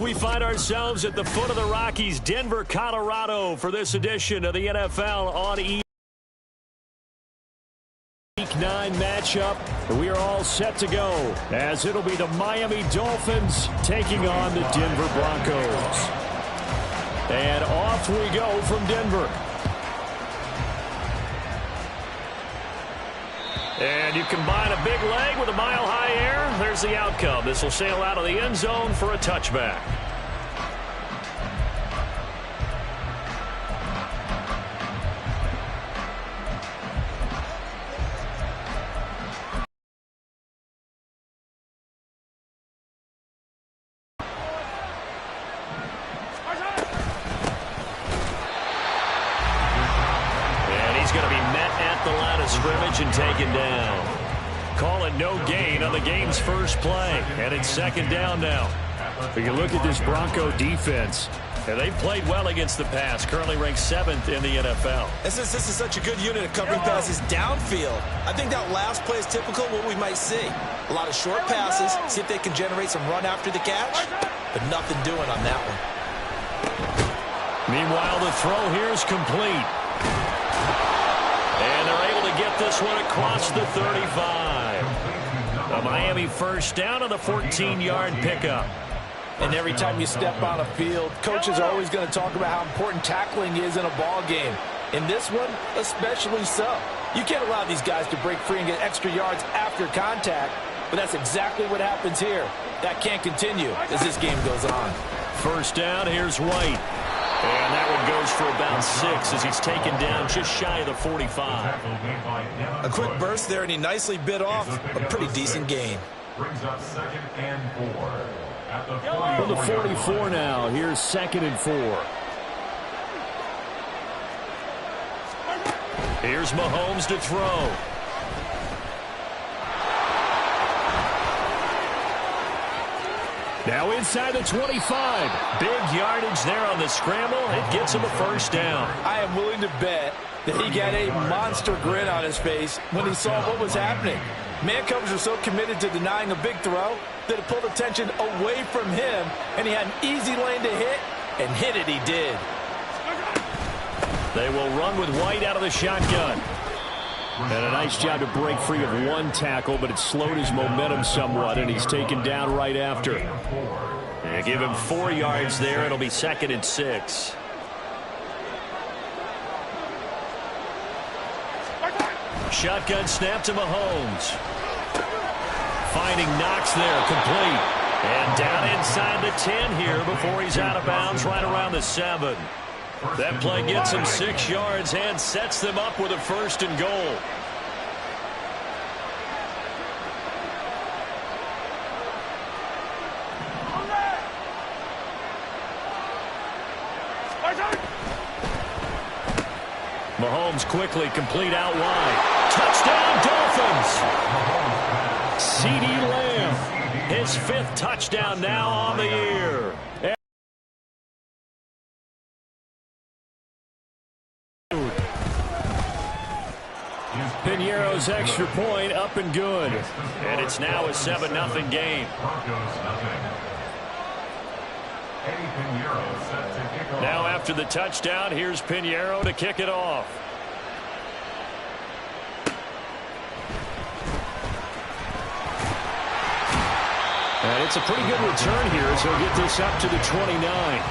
We find ourselves at the foot of the Rockies, Denver, Colorado, for this edition of the NFL on Week 9 matchup. We are all set to go, as it'll be the Miami Dolphins taking on the Denver Broncos. And off we go from Denver. And you combine a big leg with a mile-high air, there's the outcome. This will sail out of the end zone for a touchback. And taken down. Call it no gain on the game's first play. And it's second down now. But you look at this Bronco defense, and they've played well against the pass. Currently ranked 7th in the NFL. And since this is such a good unit of covering passes downfield, I think that last play is typical of what we might see. A lot of short passes, see if they can generate some run after the catch, but nothing doing on that one. Meanwhile, the throw here is complete. And they're able to get this one across the 35. A Miami first down on the 14-yard pickup. And every time you step on a field, coaches are always going to talk about how important tackling is in a ball game. In this one, especially so. You can't allow these guys to break free and get extra yards after contact, but that's exactly what happens here. That can't continue as this game goes on. First down, here's White. And that one goes for about 6 as he's taken down just shy of the 45. A quick burst there, and he nicely bit off a pretty decent gain. Brings up 2nd and 4. At the 40. From the 44 now, here's 2nd and 4. Here's Mahomes to throw. Now inside the 25. Big yardage there on the scramble. It gets him a first down. I am willing to bet that he got a monster grin on his face when he saw what was happening. Man coverage was so committed to denying a big throw that it pulled attention away from him, and he had an easy lane to hit, and hit it he did. They will run with White out of the shotgun. And a nice job to break free of one tackle, but it slowed his momentum somewhat, and he's taken down right after. And give him 4 yards there. It'll be 2nd and 6. Shotgun snap to Mahomes. Finding Knox there, complete. And down inside the 10 here before he's out of bounds right around the 7. That play gets him 6 yards and sets them up with a 1st and goal. Mahomes quickly complete out wide. Touchdown Dolphins! CeeDee Lamb, his 5th touchdown now on the year. Pinheiro's extra point up and good. And it's now a 7-0 game. Now after the touchdown, here's Pinheiro to kick it off. And it's a pretty good return here as he'll get this up to the 29.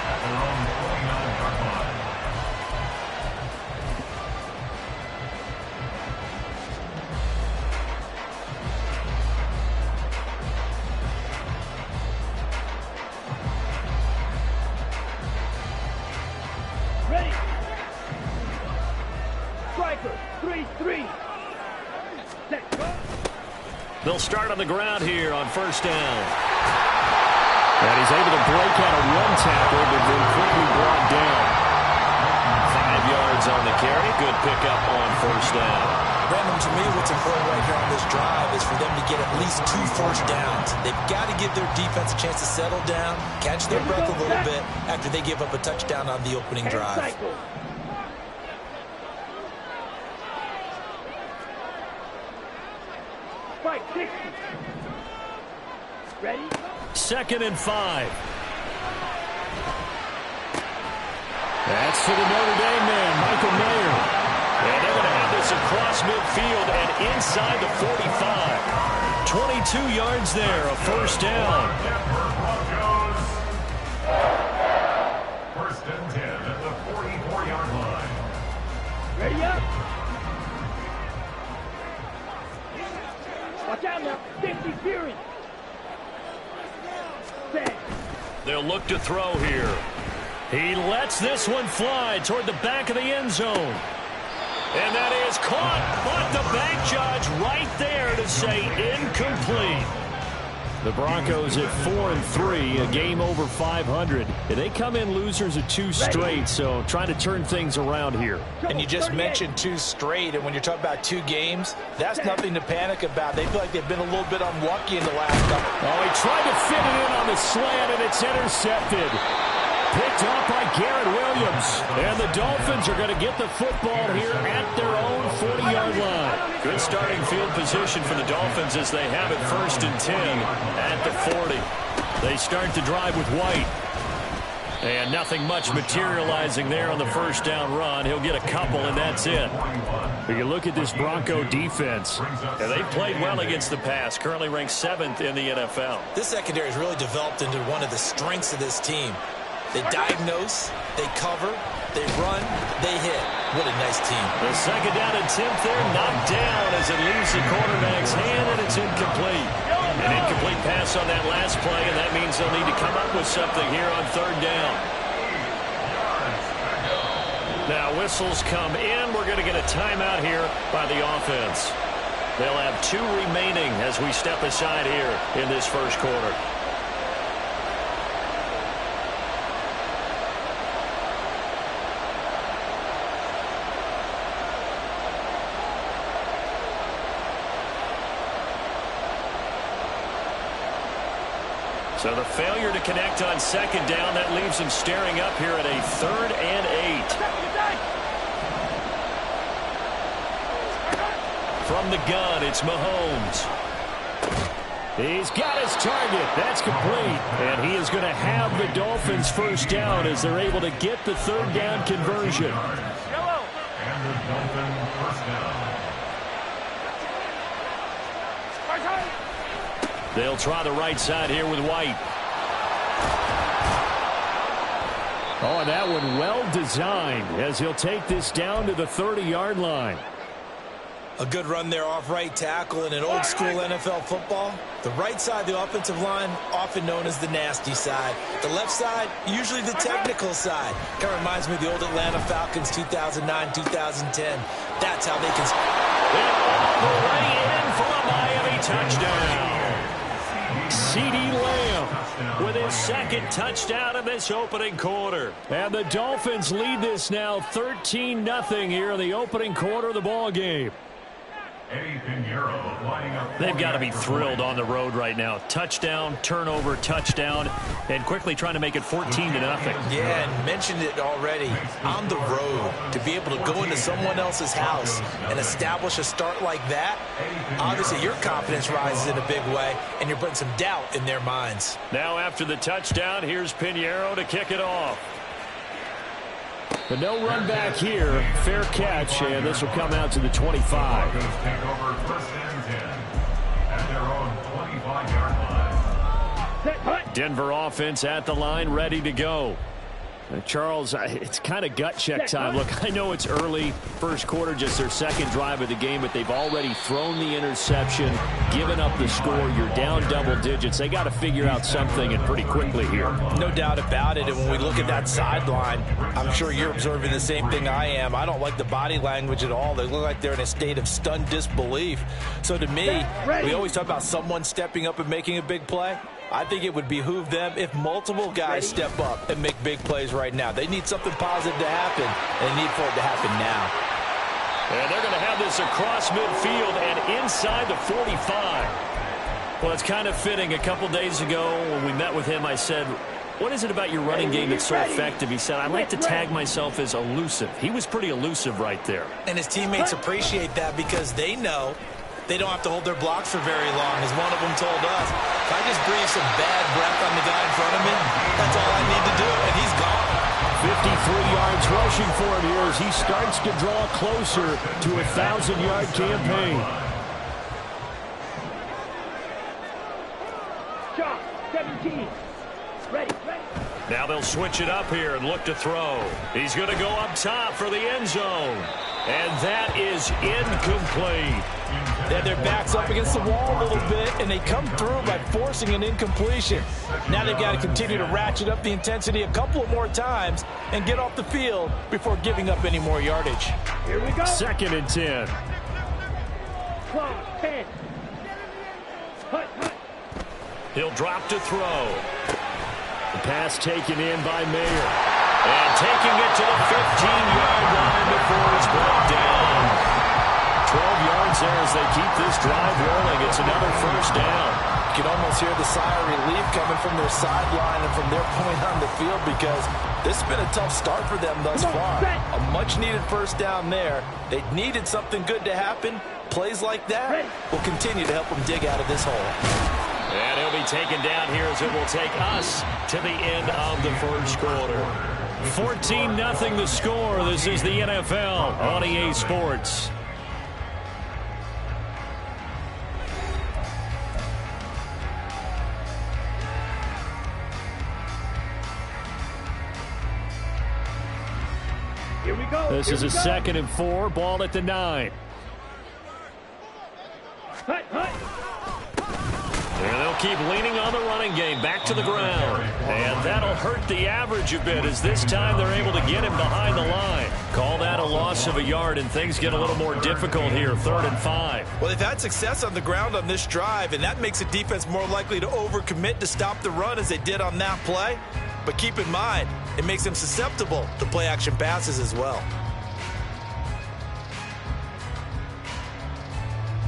They'll start on the ground here on first down. And he's able to break out of one tackle, but then quickly brought down. 5 yards on the carry. Good pickup on first down. Brandon, to me, what's important right here on this drive is for them to get at least 2 first downs. They've got to give their defense a chance to settle down, catch their breath a little bit after they give up a touchdown on the opening drive. Ready? 2nd and 5. That's to the Notre Dame man, Michael Mayer. And they're going to have this across midfield and inside the 45. 22 yards there, a first down. First and 10 at the 44-yard line. Ready up. Watch out now. Safety Fury. They'll look to throw here. He lets this one fly toward the back of the end zone. And that is caught, but the bank judge right there to say incomplete. The Broncos at 4-3, a game over 500. They come in losers of 2 straight, so trying to turn things around here. And you just mentioned 2 straight, and when you're talking about 2 games, that's nothing to panic about. They feel like they've been a little bit unlucky in the last couple. Oh, he tried to fit it in on the slant, and it's intercepted. Picked up by Garrett Williams. And the Dolphins are going to get the football here at their own 40-yard line. Good starting field position for the Dolphins as they have it first and 10 at the 40. They start the drive with White. And nothing much materializing there on the first down run. He'll get a couple, and that's it. But you look at this Bronco defense, and they've played well against the pass, currently ranked 7th in the NFL. This secondary has really developed into one of the strengths of this team. They diagnose, they cover, they run, they hit. What a nice team. The second down attempt there, knocked down as it leaves the quarterback's hand, and it's incomplete. An incomplete pass on that last play, and that means they'll need to come up with something here on third down. Now whistles come in. We're going to get a timeout here by the offense. They'll have 2 remaining as we step aside here in this first quarter. So the failure to connect on second down, that leaves him staring up here at a 3rd and 8. From the gun, it's Mahomes. He's got his target. That's complete. And he is going to have the Dolphins first down as they're able to get the 3rd down conversion. And the Dolphins first down. They'll try the right side here with White. Oh, and that one well designed as he'll take this down to the 30-yard line. A good run there off right tackle in an old school NFL football. The right side of the offensive line, often known as the nasty side. The left side, usually the technical side. Kind of reminds me of the old Atlanta Falcons 2009, 2010. That's how they can... All the way in for a Miami touchdown. CeeDee Lamb with his 2nd touchdown in this opening quarter. And the Dolphins lead this now 13-0 here in the opening quarter of the ball game. They've got to be thrilled on the road right now. Touchdown, turnover, touchdown, and quickly trying to make it 14-0. Yeah, and mentioned it already. On the road, to be able to go into someone else's house and establish a start like that, obviously your confidence rises in a big way, and you're putting some doubt in their minds. Now after the touchdown, here's Pinheiro to kick it off. But no run back here. Fair catch, and this will come out to the 25. Take over first and 10 at their own 25-yard line. Denver offense at the line, ready to go. Charles, it's kind of gut check time. Look, I know it's early, first quarter, just their 2nd drive of the game, but they've already thrown the interception, given up the score. You're down double digits. They got to figure out something, and pretty quickly here. No doubt about it, and when we look at that sideline, I'm sure you're observing the same thing I am. I don't like the body language at all. They look like they're in a state of stunned disbelief. So to me, we always talk about someone stepping up and making a big play. I think it would behoove them if multiple guys step up and make big plays right now. They need something positive to happen, and they need for it to happen now. And they're going to have this across midfield and inside the 45. Well, it's kind of fitting. A couple days ago when we met with him, I said, what is it about your running game that's so effective? He said, I like to tag myself as elusive. He was pretty elusive right there. And his teammates appreciate that because they know they don't have to hold their blocks for very long, as one of them told us. If I just breathe some bad breath on the guy in front of me, that's all I pushing for it here as he starts to draw closer to a 1,000-yard campaign. Shot, 17. Ready. Now they'll switch it up here and look to throw. He's going to go up top for the end zone. And that is incomplete. They had their backs up against the wall a little bit, and they come through by forcing an incompletion. Now they've got to continue to ratchet up the intensity a couple of more times and get off the field before giving up any more yardage. Here we go. 2nd and 10. Clock, 10. Hut. He'll drop to throw. The pass taken in by Mayer. And taking it to the 15-yard line before it's brought down. 12 yards there as they keep this drive rolling. It's another 1st down. You can almost hear the sigh of relief coming from their sideline and from their point on the field because this has been a tough start for them thus far. A much-needed 1st down there. They needed something good to happen. Plays like that will continue to help them dig out of this hole. And he'll be taken down here as it will take us to the end of the 1st quarter. 14-0 the score. This is the NFL on EA Sports. Here we go. This is a 2nd and 4. Ball at the 9. Hut. And they'll keep leaning on the running game back to the ground. And that'll hurt the average a bit as this time they're able to get him behind the line. Call that a loss of a yard, and things get a little more difficult here. 3rd and 5. Well, they've had success on the ground on this drive, and that makes the defense more likely to overcommit to stop the run as they did on that play. But keep in mind, it makes them susceptible to play-action passes as well.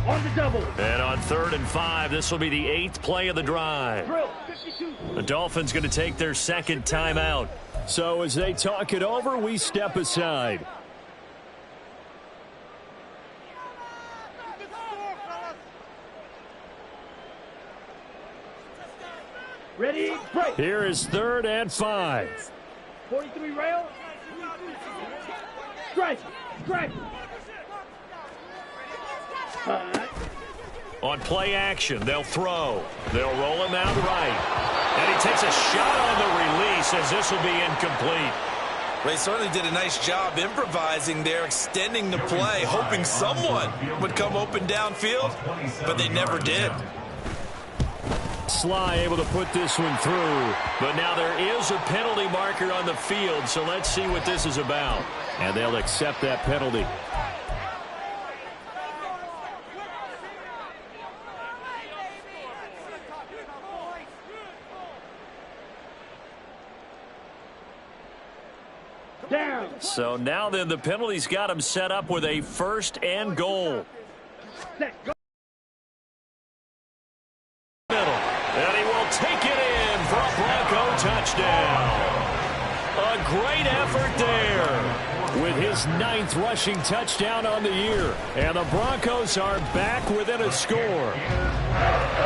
On the double. And on 3rd and 5, this will be the 8th play of the drive. Drill, 52. The Dolphins going to take their 2nd timeout. So as they talk it over, we step aside. Ready, break. Here is 3rd and 5. 43 rail. Strike. On play action, they'll throw. They'll roll him out right. And he takes a shot on the release as this will be incomplete. They certainly did a nice job improvising there, extending the play, hoping someone would come open downfield, but they never did. Sly able to put this one through. But now there is a penalty marker on the field, so let's see what this is about. And they'll accept that penalty. Down. So now then the penalty's got him set up with a 1st and goal. Set. Go. And he will take it in for a Bronco touchdown. A great effort there with his 9th rushing touchdown on the year. And the Broncos are back within a score.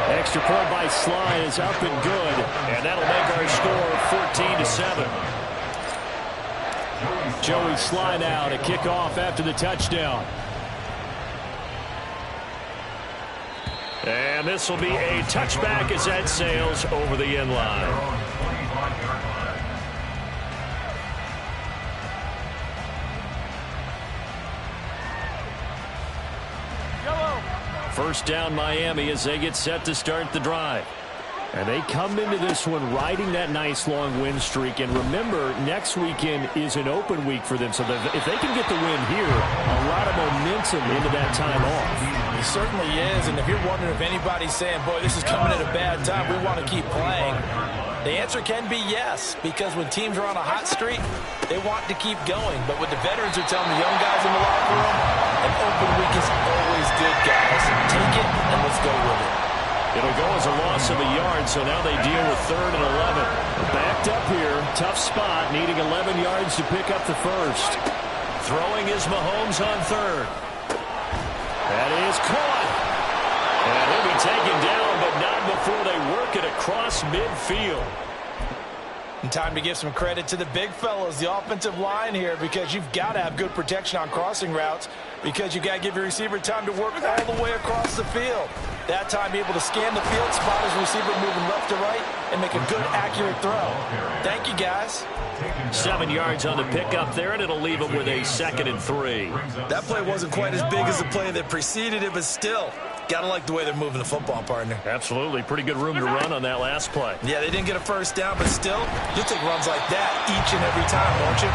Extra point by Sly is up and good. And that'll make our score 14-7. Joey Sly now to kick off after the touchdown. And this will be a touchback as that sails over the end line. First down Miami as they get set to start the drive. And they come into this one riding that nice long win streak. And remember, next weekend is an open week for them. So if they can get the win here, a lot of momentum into that time off. It certainly is. And if you're wondering if anybody's saying, boy, this is coming at a bad time, we want to keep playing, the answer can be yes. Because when teams are on a hot streak, they want to keep going. But what the veterans are telling the young guys in the locker room, an open week is always good, guys. Take it and let's go with it. It'll go as a loss of a yard, so now they deal with 3rd and 11. Backed up here, tough spot, needing 11 yards to pick up the first. Throwing is Mahomes on 3rd. That is caught. And he'll be taken down, but not before they work it across midfield. And time to give some credit to the big fellows, the offensive line here, because you've got to have good protection on crossing routes, because you've got to give your receiver time to work all the way across the field. That time, be able to scan the field, spot his receiver moving left to right, and make a good, accurate throw. Thank you, guys. 7 yards on the pickup there, and it'll leave him with a 2nd and 3. That play wasn't quite as big as the play that preceded it, but still, got to like the way they're moving the football, partner. Absolutely. Pretty good room to run on that last play. Yeah, they didn't get a first down, but still, you'll take runs like that each and every time, won't you?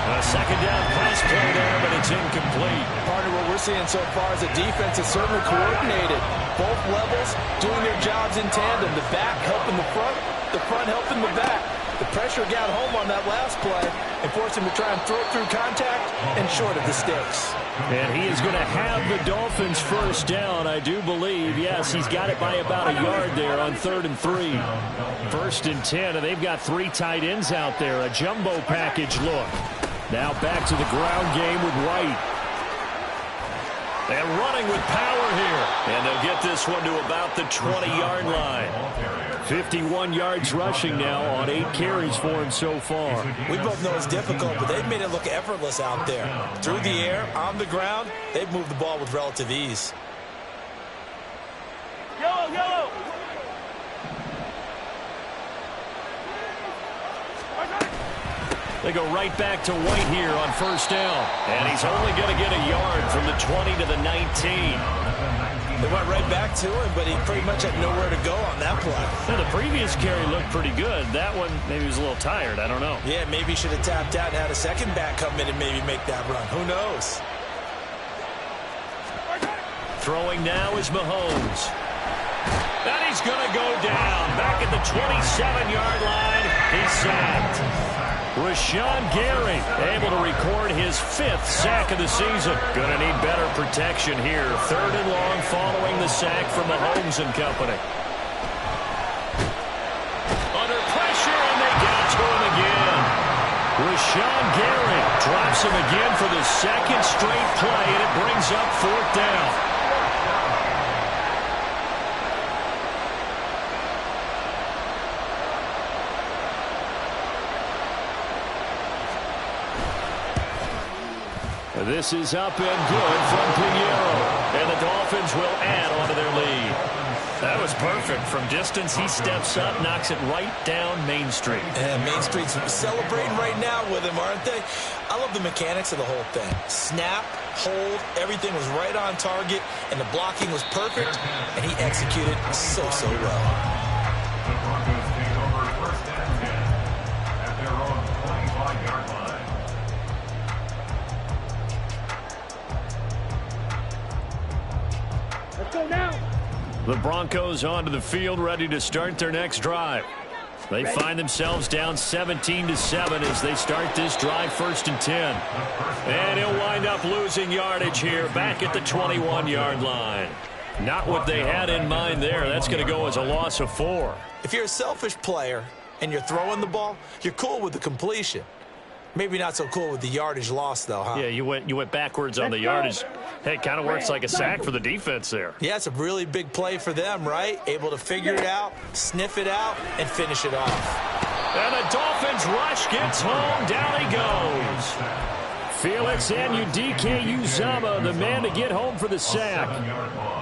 A 2nd down pass play there, but it's incomplete. Partner, what we're seeing so far is the defense is certainly coordinated. Both levels doing their jobs in tandem. The back helping the front helping the back. The pressure got home on that last play and forced him to try and throw through contact and short of the sticks. And he is going to have the Dolphins first down, I do believe. Yes, he's got it by about a yard there on 3rd and 3. 1st and 10, and they've got 3 tight ends out there. A jumbo package look. Now back to the ground game with White. And running with power here. And they'll get this one to about the 20-yard line. 51 yards rushing now on 8 carries for him so far. We both know it's difficult, but they've made it look effortless out there. Through the air, on the ground, they've moved the ball with relative ease. Yellow, yellow. They go right back to White here on 1st down. And he's only going to get a yard from the 20 to the 19. They went right back to him, but he pretty much had nowhere to go on that play. Now, the previous carry looked pretty good. That one, maybe he was a little tired. I don't know. Yeah, maybe he should have tapped out and had a second back come in and maybe make that run. Who knows? Throwing now is Mahomes. And he's going to go down. Back at the 27-yard line. He's sacked. Rashawn Gary able to record his 5th sack of the season. Going to need better protection here. 3rd and long following the sack from Mahomes and company. Under pressure, and they get to him again. Rashawn Gary drops him again for the 2nd straight play, and it brings up 4th down. This is up and good from Pinheiro. And the Dolphins will add onto their lead. That was perfect. From distance, he steps up, knocks it right down Main Street. And Main Street's celebrating right now with him, aren't they? I love the mechanics of the whole thing. Snap, hold, everything was right on target, and the blocking was perfect, and he executed so well. The Broncos take over 1st and 10 at their own 25-yard line. Let's go now. The Broncos onto the field, ready to start their next drive. They find themselves down 17-7 as they start this drive 1st and 10. And he'll wind up losing yardage here back at the 21-yard line. Not what they had in mind there. That's going to go as a loss of 4. If you're a selfish player and you're throwing the ball, you're cool with the completion. Maybe not so cool with the yardage loss, though, huh? Yeah, you went backwards on the yardage. Hey, it kind of works like a sack for the defense there. Yeah, it's a really big play for them, right? Able to figure it out, sniff it out, and finish it off. And the Dolphins rush gets home. Down he goes. Felix Anudike-Uzomah, the man to get home for the sack.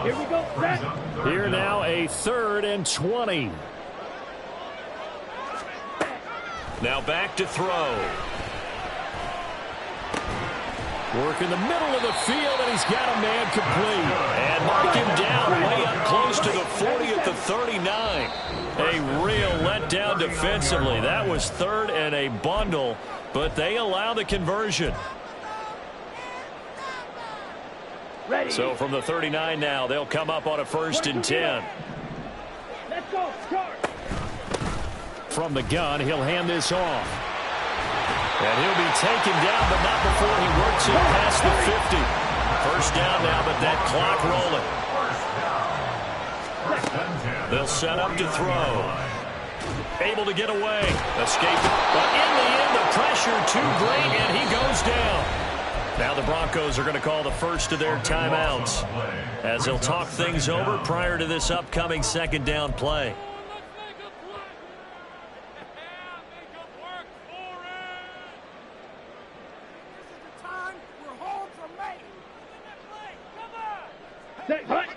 Here we go, set. Here now a 3rd and 20. Now back to throw. Work in the middle of the field, and he's got a man complete. And mark him down way up close to the 40 at the 39. A real letdown defensively. That was 3rd and a bundle, but they allow the conversion. Ready. So from the 39 now, they'll come up on a 1st and 10. Let's go. Charge. From the gun, he'll hand this off. And he'll be taken down, but not before he works it past the 50. 1st down now, but that clock rolling. They'll set up to throw. Able to get away. Escape. But in the end, the pressure too great, and he goes down. Now the Broncos are going to call the first of their timeouts as they'll talk things over prior to this upcoming 2nd down play. Set. Hut.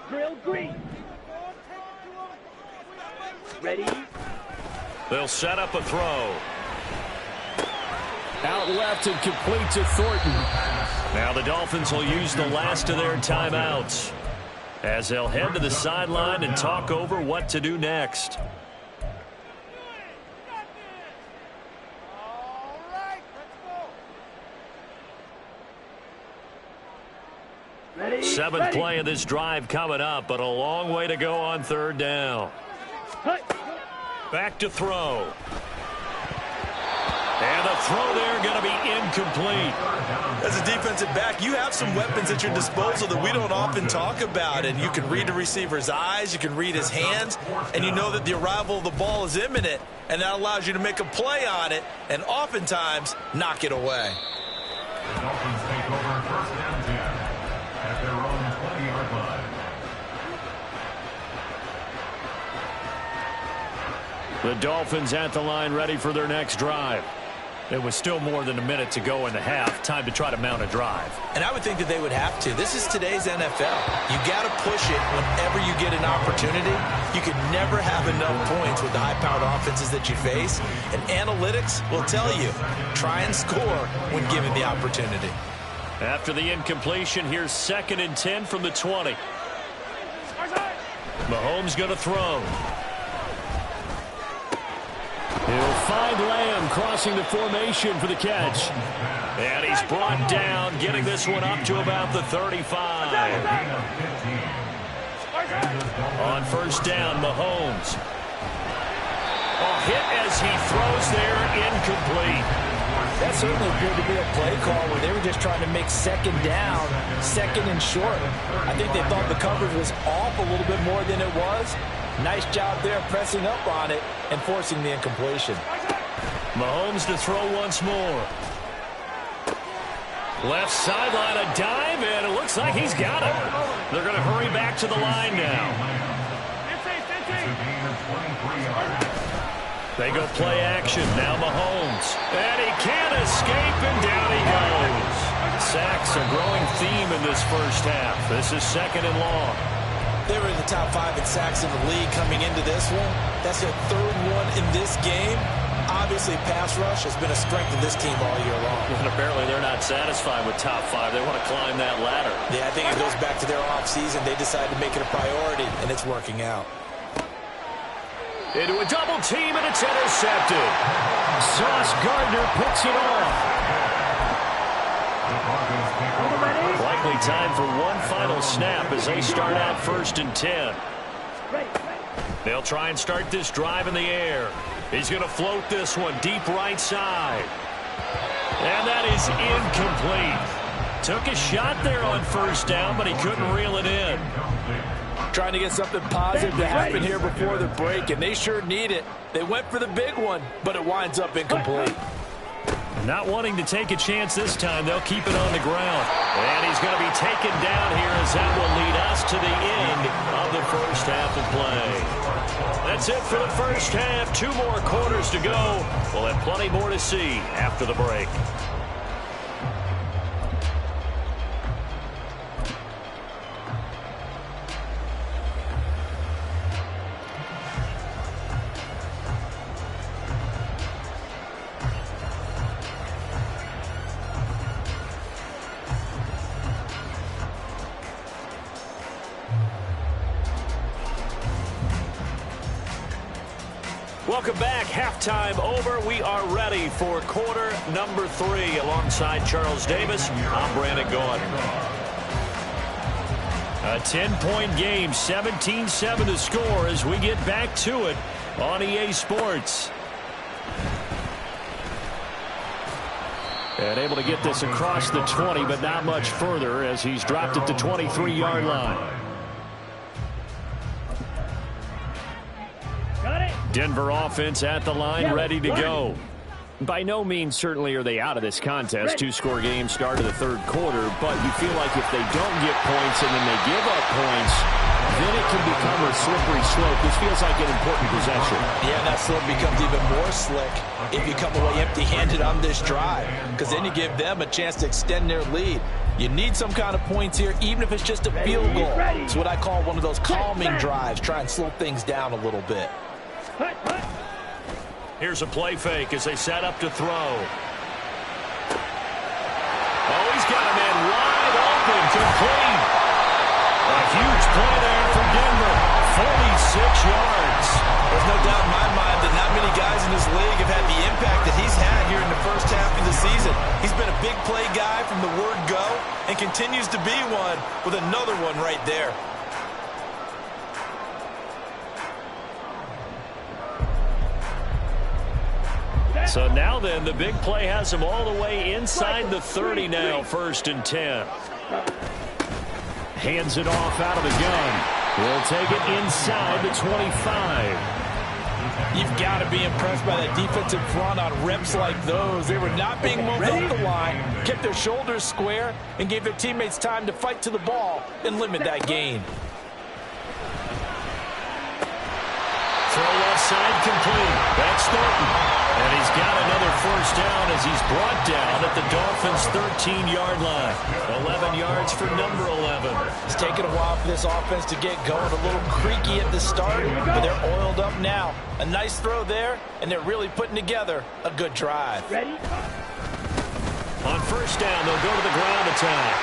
Drill green. Ready. They'll set up a throw. Out left and complete to Thornton. Now the Dolphins will use the last of their timeouts as they'll head to the sideline and talk over what to do next. Ready. Seventh Ready. play of this drive coming up, but a long way to go on third down. Hut. Back to throw. And the throw there going to be incomplete. As a defensive back, you have some weapons at your disposal that we don't often talk about. And you can read the receiver's eyes, you can read his hands, and you know that the arrival of the ball is imminent. And that allows you to make a play on it and oftentimes knock it away. The Dolphins take over first and 10 at their own 20-yard line. The Dolphins at the line ready for their next drive. There was still more than a minute to go in the half. Time to try to mount a drive. And I would think that they would have to. This is today's NFL. You got to push it whenever you get an opportunity. You can never have enough points with the high-powered offenses that you face. And analytics will tell you, try and score when given the opportunity. After the incompletion, here's 2nd and 10 from the 20. Mahomes going to throw. He'll find Lamb crossing the formation for the catch. And he's brought down, getting this one up to about the 35. On first down, Mahomes. Hit as he throws there, incomplete. That certainly appeared to be a play call where they were just trying to make second down, second and short. I think they thought the coverage was off a little bit more than it was. Nice job there pressing up on it and forcing the incompletion. Mahomes to throw once more. Left sideline, a dive, and it looks like he's got it. They're going to hurry back to the line now. They go play action. Now Mahomes. And he can't escape, and down he goes. Sacks a growing theme in this first half. This is 2nd and long. They were in the top 5 in sacks in the league coming into this one. That's their 3rd one in this game. Obviously, pass rush has been a strength of this team all year long. And apparently they're not satisfied with top 5. They want to climb that ladder. Yeah, I think it goes back to their offseason. They decided to make it a priority, and it's working out. Into a double team, and it's intercepted. Sauce Gardner picks it off. Likely time for one final snap as they start out 1st and 10. They'll try and start this drive in the air. He's going to float this one deep right side. And that is incomplete. Took a shot there on first down, but he couldn't reel it in. Trying to get something positive to happen here before the break, and they sure need it. They went for the big one, but it winds up incomplete. Not wanting to take a chance this time, they'll keep it on the ground. And he's going to be taken down here as that will lead us to the end of the first half of play. That's it for the first half. 2 more quarters to go. We'll have plenty more to see after the break. Welcome back. Halftime over. We are ready for quarter number 3. Alongside Charles Davis, I'm Brandon Gaudin. A 10-point game, 17-7 to score as we get back to it on EA Sports. And able to get this across the 20, but not much further as he's dropped it to 23-yard line. Denver offense at the line, ready to go. By no means certainly are they out of this contest. 2-score game start of the 3rd quarter, but you feel like if they don't get points and then they give up points, then it can become a slippery slope. This feels like an important possession. Yeah, that slope becomes even more slick if you come away empty-handed on this drive, because then you give them a chance to extend their lead. You need some kind of points here, even if it's just a field goal. It's what I call one of those calming drives. Try and slow things down a little bit. Here's a play fake as they set up to throw. Oh, he's got a man wide open, complete. A huge play there for Denver. 46 yards. There's no doubt in my mind that not many guys in this league have had the impact that he's had here in the first half of the season. He's been a big play guy from the word go and continues to be one with another one right there. So now then, the big play has him all the way inside the 30 now, 1st and 10. Hands it off out of the gun. We'll take it inside the 25. You've got to be impressed by that defensive front on reps like those. They were not being moved up the line, kept their shoulders square, and gave their teammates time to fight to the ball and limit that gain. Throw left side complete. That's Thornton. And he's got another 1st down as he's brought down at the Dolphins' 13-yard line. 11 yards for number 11. It's taken a while for this offense to get going. A little creaky at the start, but they're oiled up now. A nice throw there, and they're really putting together a good drive. Ready? On 1st down, they'll go to the ground attack.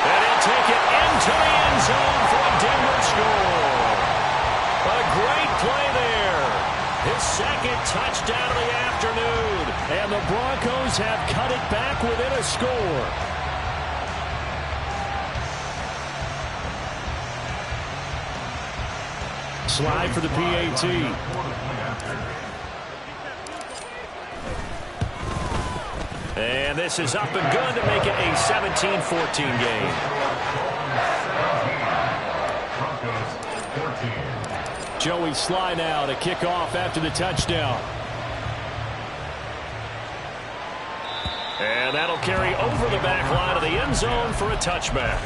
And he'll take it into the end zone for a Denver score. A great play there. His 2nd touchdown of the afternoon. And the Broncos have cut it back within a score. Slide for the PAT. And this is up and good to make it a 17-14 game. Joey Sly now to kick off after the touchdown. And that'll carry over the back line of the end zone for a touchback.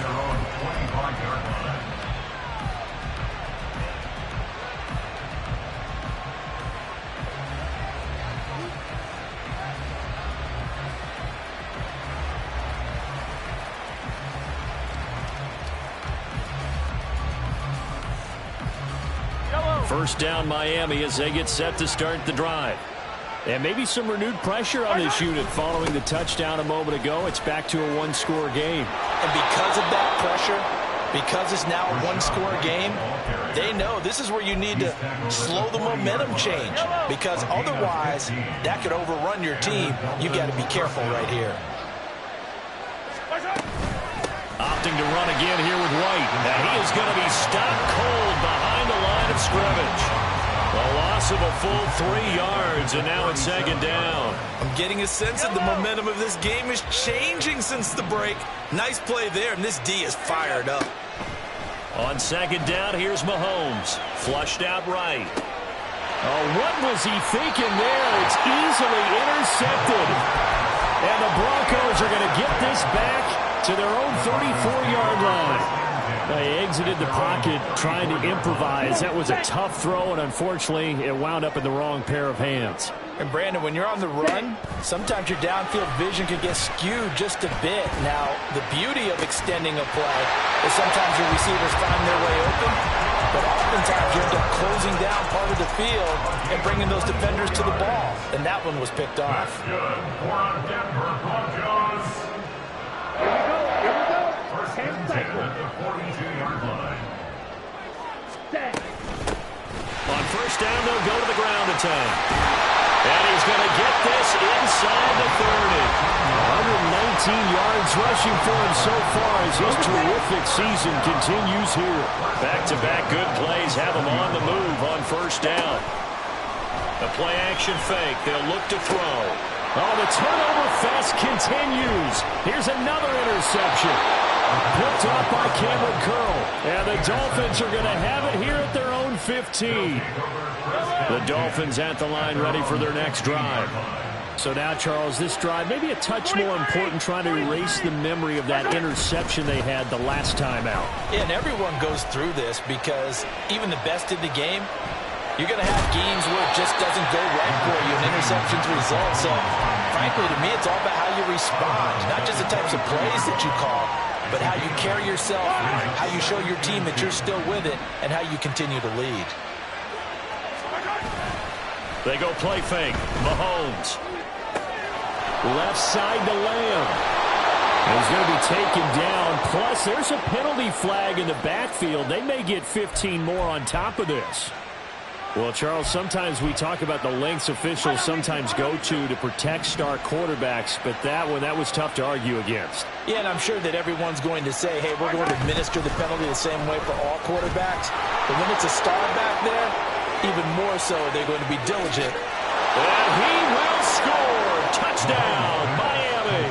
First down Miami as they get set to start the drive. And maybe some renewed pressure on this unit following the touchdown a moment ago. It's back to a one-score game. And because of that pressure, because it's now a one-score game, they know this is where you need to slow the momentum change. Because otherwise, that could overrun your team. You've got to be careful right here. Opting to run again here with White. Now he is going to be stopped cold behind the line of scrimmage. A loss of a full 3 yards, and now it's 2nd down. I'm getting a sense that the momentum of this game is changing since the break. Nice play there, and this D is fired up. On 2nd down, here's Mahomes. Flushed out right. Oh, what was he thinking there? It's easily intercepted. And the Broncos are going to get this back to their own 34-yard line. They exited the pocket trying to improvise. That was a tough throw, and unfortunately, it wound up in the wrong pair of hands. And, Brandon, when you're on the run, sometimes your downfield vision can get skewed just a bit. Now, the beauty of extending a play is sometimes your receivers find their way open, but oftentimes you end up closing down part of the field and bringing those defenders to the ball. And that one was picked off. That's good for Denver Broncos. Here we go. First and 10 at the 42-yard line. Set. On 1st down, they'll go to the ground attack. And he's going to get this inside the 30. 119 yards rushing for him so far as his terrific season continues here. Back-to-back good plays have him on the move on 1st down. The play-action fake. They'll look to throw. Oh, the turnover fest continues. Here's another interception. Picked off by Cameron Curl. And the Dolphins are going to have it here at their own 15. The Dolphins at the line ready for their next drive. So now, Charles, this drive maybe a touch more important, trying to erase the memory of that interception they had the last time out. Yeah, and everyone goes through this because even the best in the game, you're going to have games where it just doesn't go right for you and interceptions result. So frankly, to me, it's all about how you respond, not just the types of plays that you call, but how you carry yourself, how you show your team that you're still with it, and how you continue to lead. They go play fake. Mahomes. Left side to Lamb. And he's going to be taken down. Plus, there's a penalty flag in the backfield. They may get 15 more on top of this. Well, Charles, sometimes we talk about the lengths officials sometimes go to protect star quarterbacks, but that was tough to argue against. Yeah, and I'm sure that everyone's going to say, hey, we're going to administer the penalty the same way for all quarterbacks. But when it's a star back there, even more so, they're going to be diligent. And he will score. Touchdown, Miami.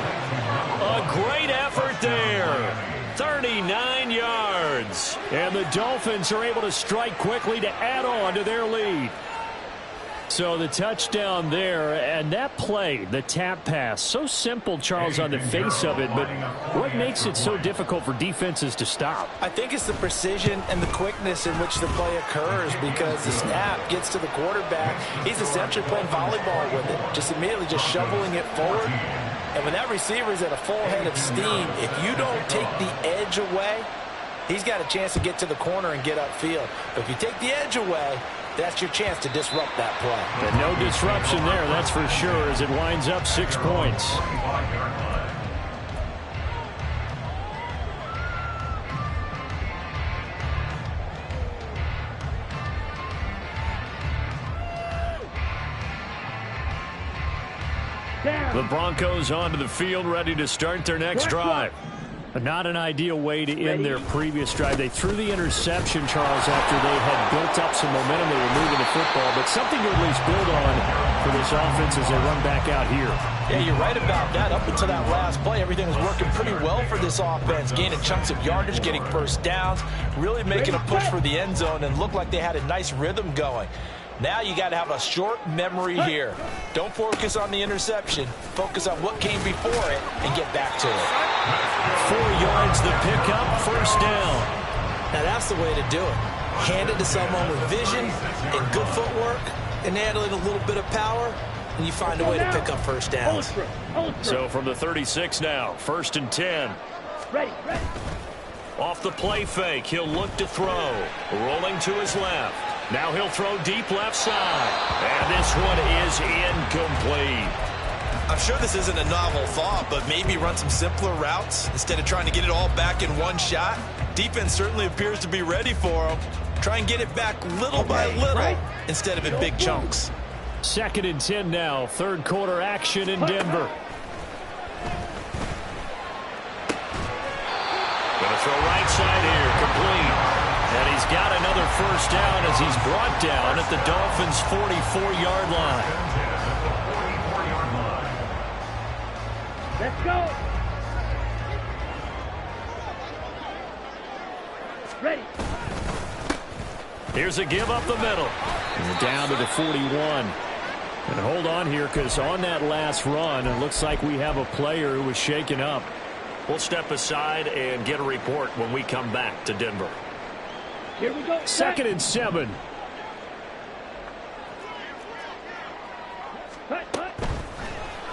A great effort there. 39 yards. And the Dolphins are able to strike quickly to add on to their lead. So the touchdown there, and that play, the tap pass, so simple, Charles, on the face of it, but what makes it so difficult for defenses to stop? I think it's the precision and the quickness in which the play occurs, because the snap gets to the quarterback. He's essentially playing volleyball with it, just immediately just shoveling it forward. And when that receiver is at a full head of steam, if you don't take the edge away, he's got a chance to get to the corner and get upfield. But if you take the edge away, that's your chance to disrupt that play. And no disruption there, that's for sure, as it winds up 6 points. The Broncos onto the field, ready to start their next drive. Not an ideal way to end their previous drive. They threw the interception, Charles, after they had built up some momentum. They were moving the football, but something to at least build on for this offense as they run back out here. Yeah, you're right about that. Up until that last play, everything was working pretty well for this offense, gaining chunks of yardage, getting first downs, really making a push for the end zone, and looked like they had a nice rhythm going. Now you got to have a short memory here. Don't focus on the interception. Focus on what came before it and get back to it. 4 yards the pickup, first down. Now that's the way to do it. Hand it to someone with vision and good footwork and handling a little bit of power, and you find a way to pick up first downs. So from the 36 now, 1st and 10. Ready. Off the play fake, he'll look to throw. Rolling to his left. Now he'll throw deep left side. And this one is incomplete. I'm sure this isn't a novel thought, but maybe run some simpler routes instead of trying to get it all back in one shot. Defense certainly appears to be ready for him. Try and get it back little by little instead of in big chunks. 2nd and 10 now, 3rd quarter action in Denver. Going to throw right side here, complete. And he's got another first down as he's brought down at the Dolphins' 44-yard line. Let's go. Ready. Here's a give up the middle. And down to the 41. And hold on here, because on that last run, it looks like we have a player who was shaken up. We'll step aside and get a report when we come back to Denver. Here we go. 2nd and 7.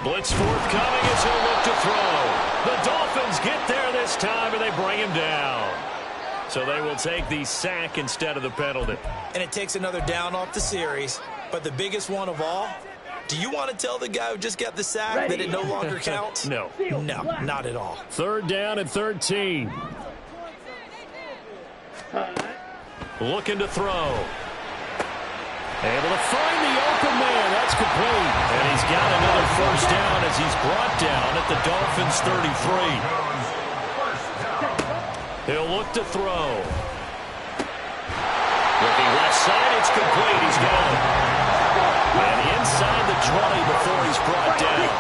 Blitz forthcoming as he'll look to throw. The Dolphins get there this time, and they bring him down. So they will take the sack instead of the penalty. And it takes another down off the series. But the biggest one of all, do you want to tell the guy who just got the sack that it no longer counts? No. No, not at all. 3rd down and 13. Looking to throw. Able to find the open man. That's complete. And he's got another first down as he's brought down at the Dolphins' 33. He'll look to throw. Looking left side, it's complete. He's got it. And inside the 20 before he's brought down.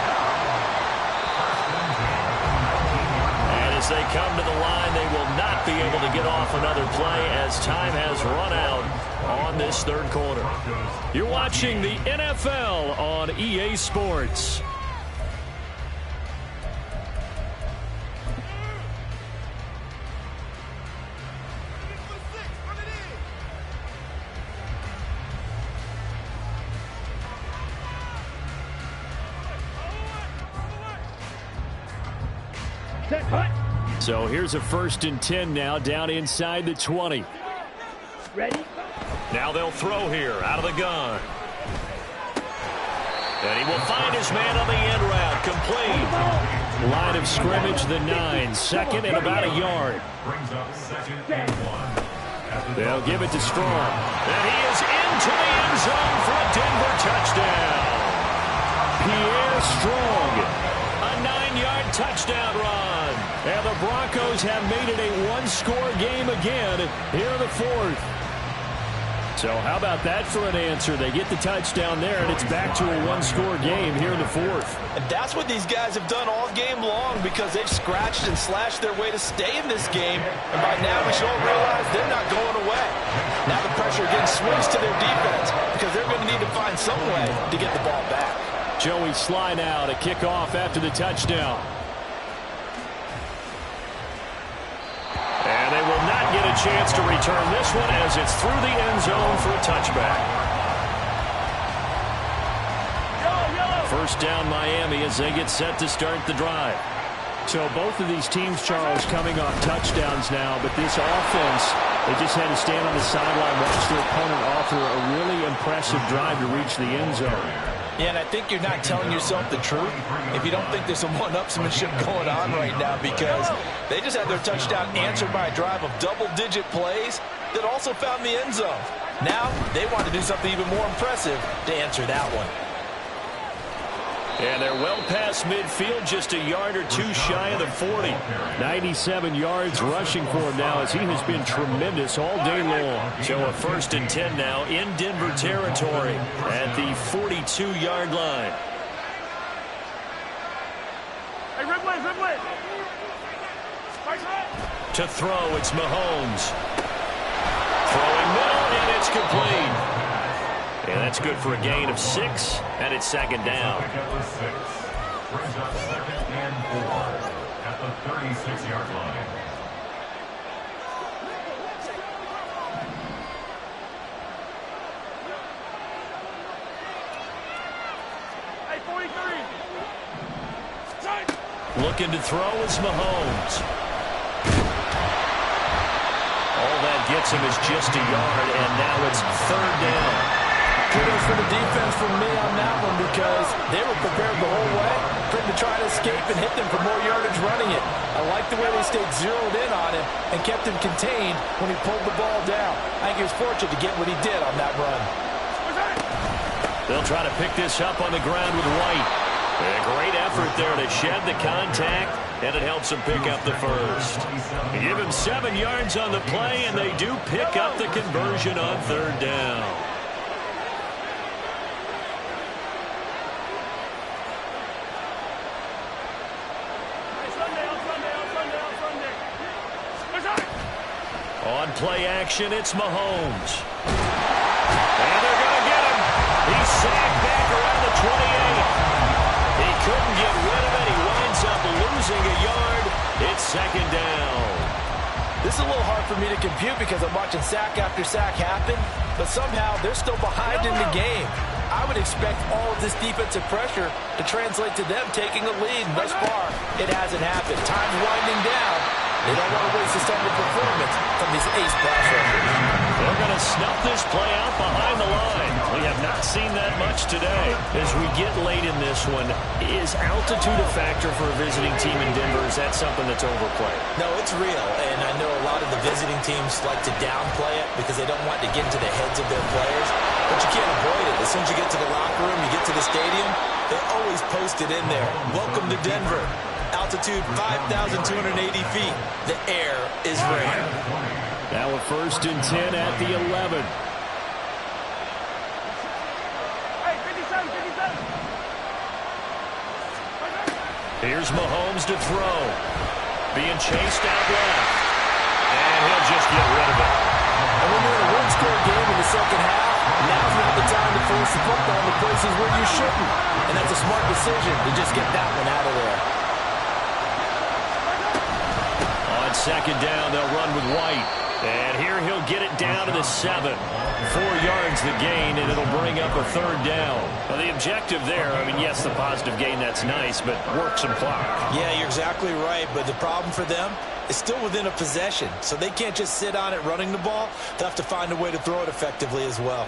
And as they come to the line, they will not be able to get off another play as time has run out on this 3rd quarter. You're watching the NFL on EA Sports. Set, hut. So here's a 1st and 10 now, down inside the 20. Ready? Now they'll throw here, out of the gun. And he will find his man on the end route, complete. Line of scrimmage, the 9, 2nd and about a yard. Brings up 2nd and 1. They'll give it to Strong. And he is into the end zone for a Denver touchdown. Pierre Strong, a 9-yard touchdown run. And the Broncos have made it a 1-score game again here in the 4th. So how about that for an answer? They get the touchdown there, and it's back to a 1-score game here in the 4th. And that's what these guys have done all game long, because they've scratched and slashed their way to stay in this game. And by now we should all realize they're not going away. Now the pressure again swings to their defense, because they're going to need to find some way to get the ball back. Joey Sly now to kick off after the touchdown. And they will not get a chance to return this one as it's through the end zone for a touchback. First down Miami as they get set to start the drive. So both of these teams, Charles, coming off touchdowns now, but this offense, they just had to stand on the sideline, watch their opponent offer a really impressive drive to reach the end zone. Yeah, and I think you're not telling yourself the truth if you don't think there's some one-upsmanship going on right now, because they just had their touchdown answered by a drive of double-digit plays that also found the end zone. Now they want to do something even more impressive to answer that one. And they're well past midfield, just a yard or two shy of the 40. 97 yards rushing for him now, as he has been tremendous all day long. So a 1st and 10 now in Denver territory at the 42-yard line. Hey, Ridley. To throw, it's Mahomes. Throwing middle, and it's complete. And that's good for a gain of 6, and it's 2nd down. Brings up 2nd and 4 at the 36-yard line. Hey, 43. Looking to throw is Mahomes. All that gets him is just a yard, and now it's 3rd down. Kudos for the defense from me on that one, because they were prepared the whole way for him to try to escape and hit them for more yardage running it. I like the way they stayed zeroed in on him and kept him contained when he pulled the ball down. I think he was fortunate to get what he did on that run. They'll try to pick this up on the ground with White. A great effort there to shed the contact, and it helps him pick up the 1st. Give him 7 yards on the play, and they do pick up the conversion on 3rd down. On play action, it's Mahomes. And they're going to get him. He's sacked back around the 28. He couldn't get rid of it. He winds up losing a yard. It's 2nd down. This is a little hard for me to compute, because I'm watching sack after sack happen, but somehow they're still behind in the game. I would expect all of this defensive pressure to translate to them taking a lead, and thus far, it hasn't happened. Time's winding down. They don't want to waste this type of performance from these ace pass rushers. They're going to snuff this play out behind the line. We have not seen that much today. As we get late in this one, is altitude a factor for a visiting team in Denver? Is that something that's overplayed? No, it's real, and I know a lot of the visiting teams like to downplay it because they don't want to get into the heads of their players, but you can't avoid it. As soon as you get to the locker room, you get to the stadium, they always post it in there. Welcome to Denver. Altitude 5,280 feet. The air is rare. Now a 1st and 10 at the 11. Hey, 57. Here's Mahomes to throw. Being chased out left. And he'll just get rid of it. And when you're in a one-score game in the 2nd half, now's not the time to force the football in the places where you shouldn't. And that's a smart decision to just get that one out of there. On 2nd down, they'll run with White. And here he'll get it down to the 7. 4 yards the gain, and it'll bring up a 3rd down. Well, the objective there, I mean, yes, the positive gain, that's nice, but work some clock. Yeah, you're exactly right, but the problem for them is still within a possession, so they can't just sit on it running the ball. They'll have to find a way to throw it effectively as well.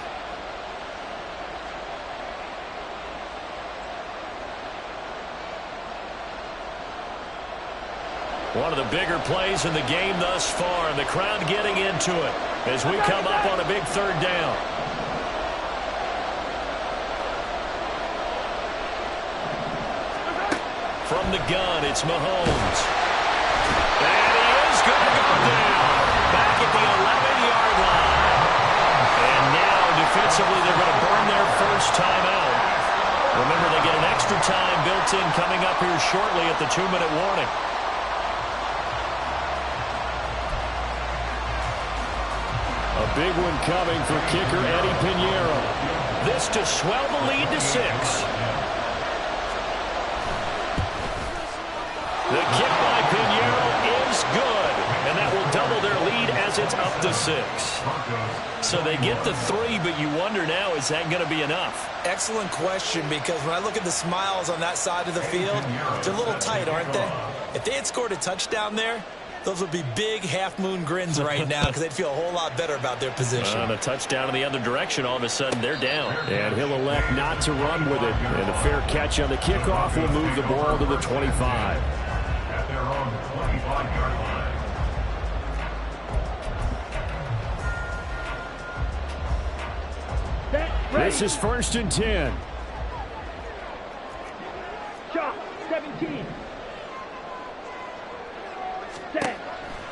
One of the bigger plays in the game thus far, and the crowd getting into it as we come up on a big 3rd down. From the gun, it's Mahomes. And he is going to go down back at the 11-yard line. And now, defensively, they're going to burn their first timeout. Remember, they get an extra time built in coming up here shortly at the 2-minute warning. A big one coming for kicker Eddie Pinheiro. This to swell the lead to 6. The kick by Pinheiro is good, and that will double their lead as it's up to 6. So they get the 3, but you wonder now, is that going to be enough? Excellent question, because when I look at the smiles on that side of the field, they're a little tight, aren't they? If they had scored a touchdown there, those would be big half-moon grins right now because they'd feel a whole lot better about their position. On a touchdown in the other direction, all of a sudden they're down. And he'll elect not to run with it. And a fair catch on the kickoff will move the ball to the 25. At their own 25-yard line. This is 1st and 10. Shot, 17.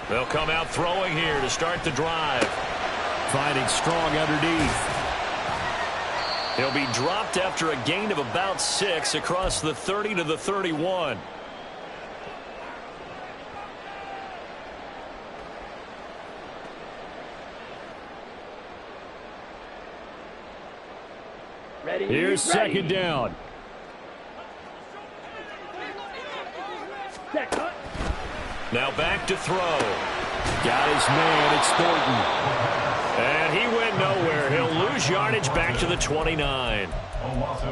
They'll come out throwing here to start the drive. Finding Strong underneath. He'll be dropped after a gain of about 6 across the 30 to the 31. Here's 2nd down. Now back to throw. Got his man, it's Thornton. And he went nowhere. He'll lose yardage back to the 29.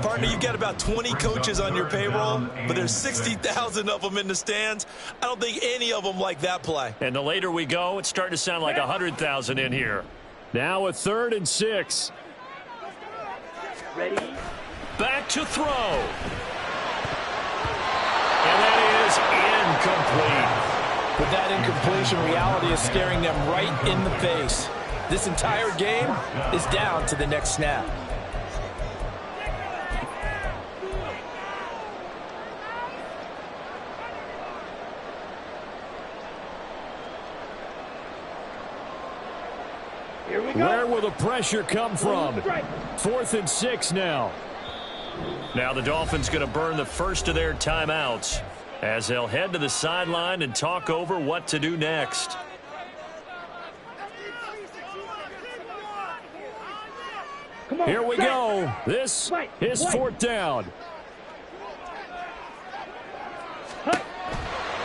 Partner, you've got about 20 coaches on your payroll, but there's 60,000 of them in the stands. I don't think any of them like that play. And the later we go, it's starting to sound like 100,000 in here. Now a 3rd and 6. Ready? Back to throw. And that is incomplete. With that incompletion, reality is staring them right in the face. This entire game is down to the next snap. Here we go. Where will the pressure come from? 4th and 6 now. Now the Dolphins going to burn the first of their timeouts as they'll head to the sideline and talk over what to do next. Here we go. This is 4th down.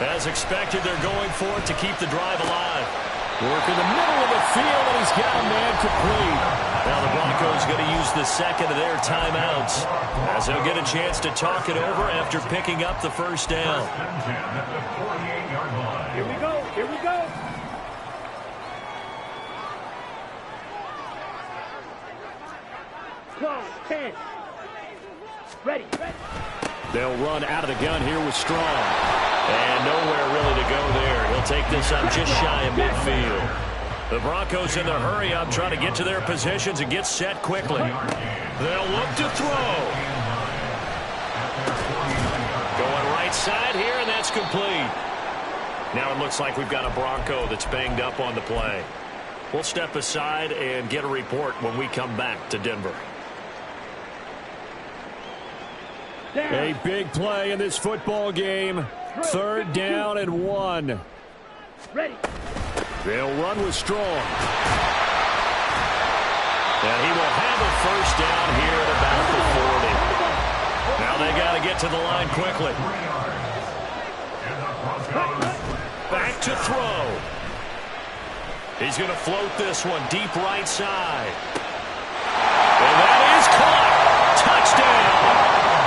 As expected, they're going for it to keep the drive alive. Work in the middle of the field, and he's got a man complete. Now the Broncos going to use the second of their timeouts as they'll get a chance to talk it over after picking up the first down. Here we go. Here we go. Clock, 10. Ready. They'll run out of the gun here with Strong. And nowhere really to go there. He'll take this up just shy of midfield. The Broncos in the hurry-up trying to get to their positions and get set quickly. They'll look to throw. Going right side here, and that's complete. Now it looks like we've got a Bronco that's banged up on the play. We'll step aside and get a report when we come back to Denver. A big play in this football game. 3rd down and 1. Ready. They'll run with Strong. And he will have a first down here at about the 40. Now they got to get to the line quickly. Back to throw. He's going to float this one deep right side. And that is caught. Touchdown.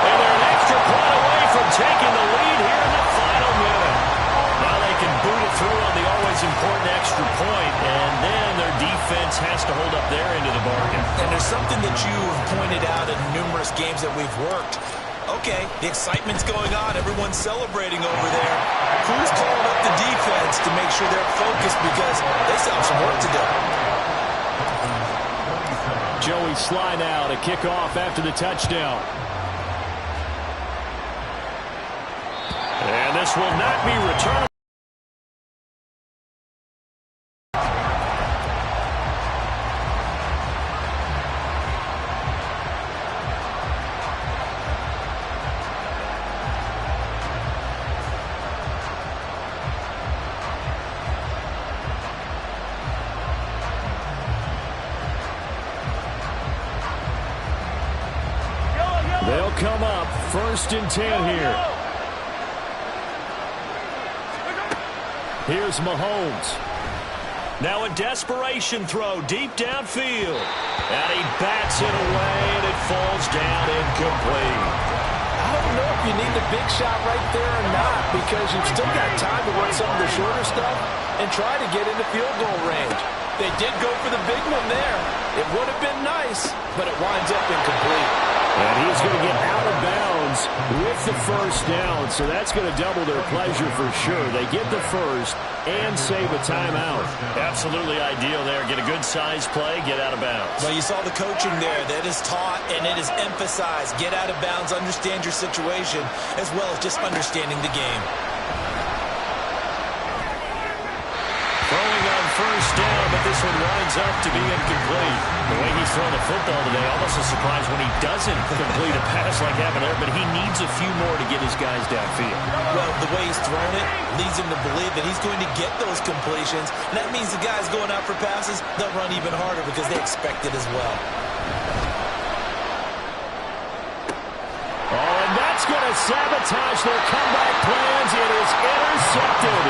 And they're an extra point away from taking the lead here in the final minute. Now they can boot it through on the always important extra point, and then their defense has to hold up their end of the bargain. And there's something that you've pointed out in numerous games that we've worked. Okay, the excitement's going on. Everyone's celebrating over there. Who's calling up the defense to make sure they're focused because they still have some work to do? Joey Sly now to kick off after the touchdown. And this will not be returned. They'll come up 1st and 10 here. Here's Mahomes. Now a desperation throw deep downfield. And he bats it away, and it falls down incomplete. I don't know if you need the big shot right there or not, because you've still got time to run some of the shorter stuff and try to get into field goal range. They did go for the big one there. It would have been nice, but it winds up incomplete. And he's going to get out of bounds with the first down, so that's going to double their pleasure for sure. They get the first and save a timeout. Absolutely ideal there. Get a good size play, get out of bounds. Well, you saw the coaching there. That is taught and it is emphasized. Get out of bounds, understand your situation, as well as just understanding the game. Throwing on first down, but this one winds up to be incomplete. The way he's thrown the football today, almost a surprise when he doesn't complete a pass like happened there, but he needs a few more to get his guys downfield. Well, the way he's thrown it leads him to believe that he's going to get those completions, and that means the guys going out for passes, they'll run even harder because they expect it as well. Oh, and that's going to sabotage their comeback plans. It is intercepted.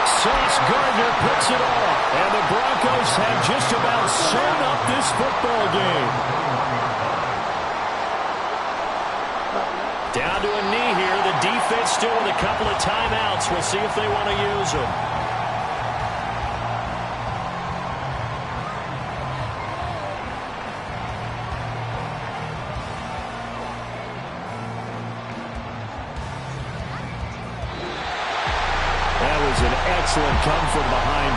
Sauce Gardner picks it off, and the Broncos have just about sewn up this football game. Down to a knee here. The defense still with a couple of timeouts. We'll see if they want to use them. That was an excellent come from behind.